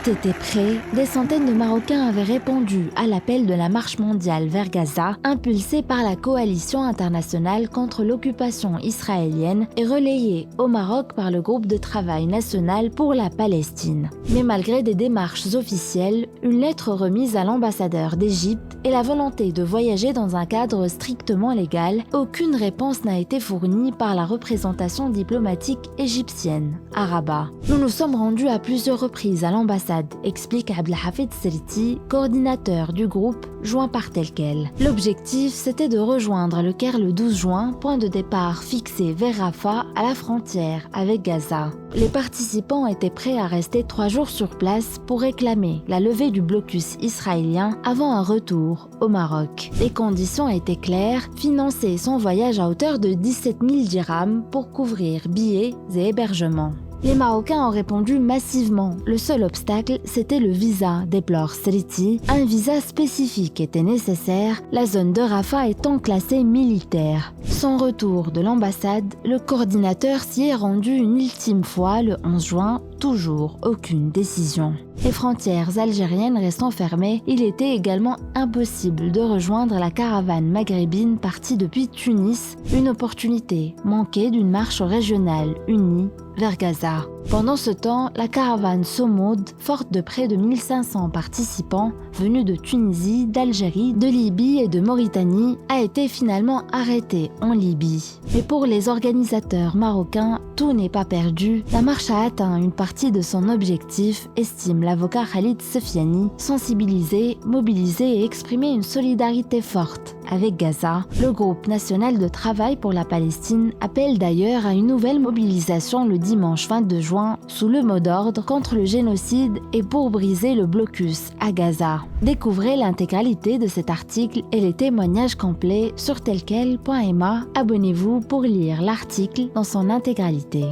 Tout était prêt, des centaines de Marocains avaient répondu à l'appel de la marche mondiale vers Gaza, impulsée par la coalition internationale contre l'occupation israélienne et relayée au Maroc par le groupe de travail national pour la Palestine. Mais malgré des démarches officielles, une lettre remise à l'ambassadeur d'Égypte et la volonté de voyager dans un cadre strictement légal, aucune réponse n'a été fournie par la représentation diplomatique égyptienne, à Rabat. Nous nous sommes rendus à plusieurs reprises à l'ambassade, explique Abdelhafid Seriti, coordinateur du groupe, joint par tel quel. L'objectif, c'était de rejoindre le Caire le 12 juin, point de départ fixé vers Rafah, à la frontière avec Gaza. Les participants étaient prêts à rester 3 jours sur place pour réclamer la levée du blocus israélien avant un retour au Maroc. Les conditions étaient claires, financer son voyage à hauteur de 17 000 dirhams pour couvrir billets et hébergements. Les Marocains ont répondu massivement. Le seul obstacle, c'était le visa, déplore Seriti. Un visa spécifique était nécessaire, la zone de Rafah étant classée militaire. Sans retour de l'ambassade, le coordinateur s'y est rendu une ultime fois le 11 juin, toujours aucune décision. Les frontières algériennes restant fermées, il était également impossible de rejoindre la caravane maghrébine partie depuis Tunis, une opportunité manquée d'une marche régionale unie vers Gaza. Pendant ce temps, la caravane Somoud, forte de près de 1500 participants venus de Tunisie, d'Algérie, de Libye et de Mauritanie, a été finalement arrêtée en Libye. Mais pour les organisateurs marocains, tout n'est pas perdu. La marche a atteint une partie de son objectif, estime l'avocat Khalid Sefiani, sensibiliser, mobiliser et exprimer une solidarité forte avec Gaza. Le groupe national de travail pour la Palestine appelle d'ailleurs à une nouvelle mobilisation le dimanche 22 juin sous le mot d'ordre contre le génocide et pour briser le blocus à Gaza. Découvrez l'intégralité de cet article et les témoignages complets sur telquel.ma. Abonnez-vous pour lire l'article dans son intégralité.